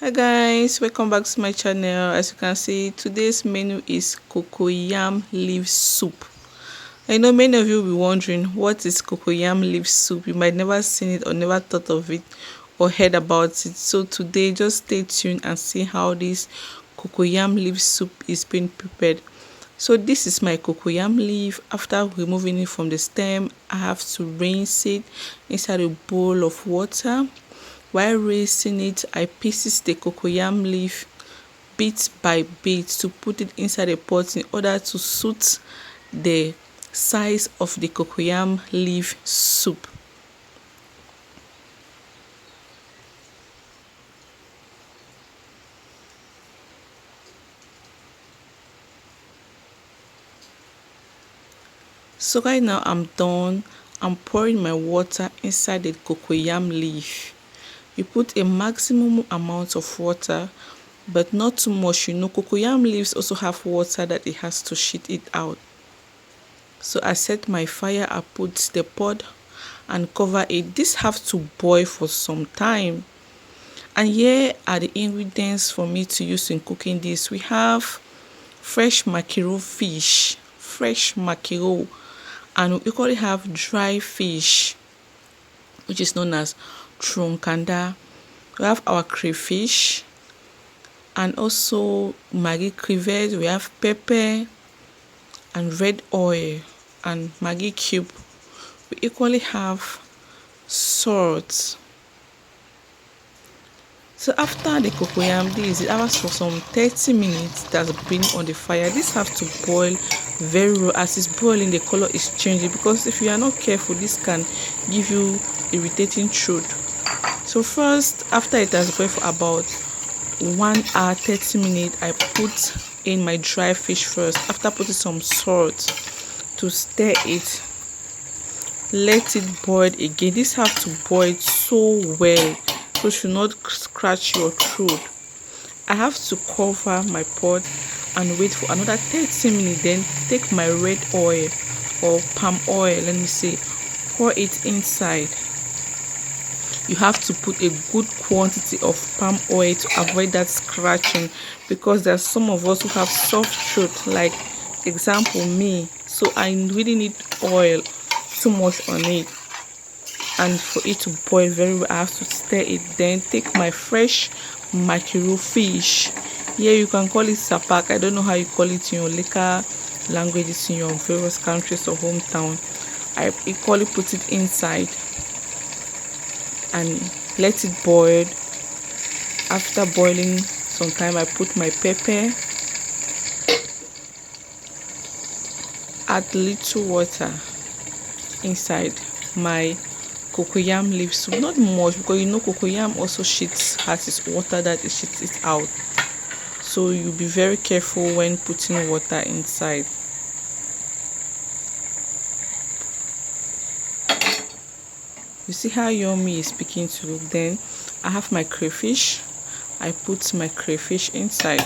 Hi guys, welcome back to my channel. As you can see, today's menu is cocoyam leaf soup. I know many of you will be wondering what is cocoyam leaf soup. You might never seen it or never thought of it or heard about it. So today just stay tuned and see how this cocoyam leaf soup is being prepared. So this is my cocoyam leaf. After removing it from the stem, I have to rinse it inside a bowl of water. While rinsing it, I pieces the cocoyam leaf bit by bit to put it inside a pot in order to suit the size of the cocoyam leaf soup. So right now I'm done. I'm pouring my water inside the cocoyam leaf. You put a maximum amount of water, but not too much. You know, cocoyam leaves also have water that it has to shit it out. So I set my fire, I put the pot and cover it. This have to boil for some time. And here are the ingredients for me to use in cooking this. We have fresh mackerel fish, and we equally have dry fish, which is known as trunkanda. We have our crayfish and also Maggi crevettes. We have pepper and red oil and Maggi cube. We equally have salt. So after the cocoyam, this it hours for some 30 minutes that's been on the fire. This have to boil very low. As it's boiling, the color is changing, because if you are not careful, this can give you irritating throat. So first, after it has boiled for about 1 hour 30 minutes, I put in my dry fish first. After putting some salt to stir it, let it boil again. This have to boil so well, so should not scratch your throat. I have to cover my pot and wait for another 30 minutes. Then take my red oil or palm oil, let me say, pour it inside. You have to put a good quantity of palm oil to avoid that scratching, because there's some of us who have soft throat, like example me. So I really need oil too much on it, and for it to boil very well, I have to stir it. Then take my fresh mackerel fish. Here you can call it sapak. I don't know how you call it in your local languages in your various countries or hometown. I equally put it inside and let it boil. After boiling some time, I put my pepper, add little water inside my cocoyam leaf soup. Not much, because you know cocoyam also has its water that it shits it out. So you be very careful when putting water inside. You see how yummy it's beginning to look. Then I have my crayfish. I put my crayfish inside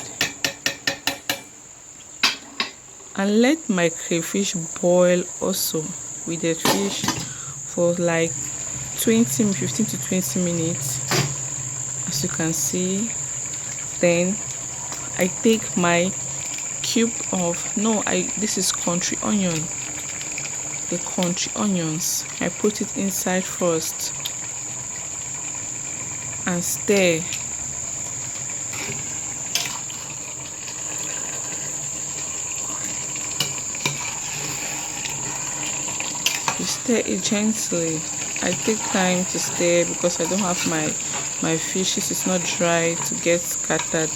and let my crayfish boil also with the fish for like 15 to 20 minutes, as you can see. Then I take my cube of this is country onion. The country onions, I put it inside first and stir. You stir it gently. I take time to stir because I don't have my fishes is not dry to get scattered.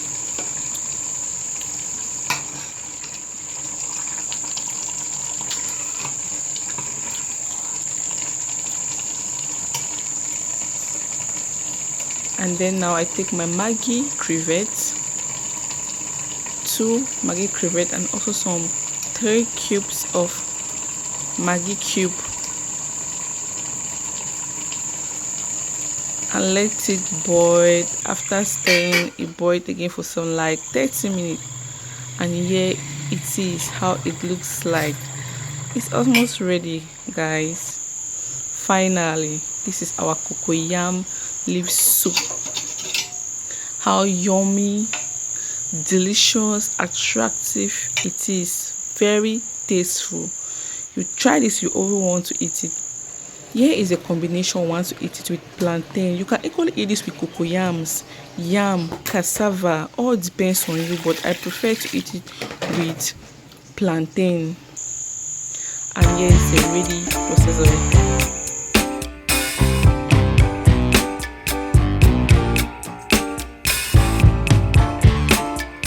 And then now I take my Maggi crevettes, 2 Maggi crevettes, and also some 3 cubes of Maggi cube, and let it boil. After stirring, it boiled again for some like 30 minutes, and here it is how it looks like. It's almost ready, guys. Finally, this is our cocoyam leaf soup. how yummy, delicious, attractive it is. Very tasteful. You try this, you always want to eat it. Here is a combination. Want to eat it with plantain. You can equally eat this with cocoyams, yam, cassava. All depends on you, but I prefer to eat it with plantain. And here is a ready process of it.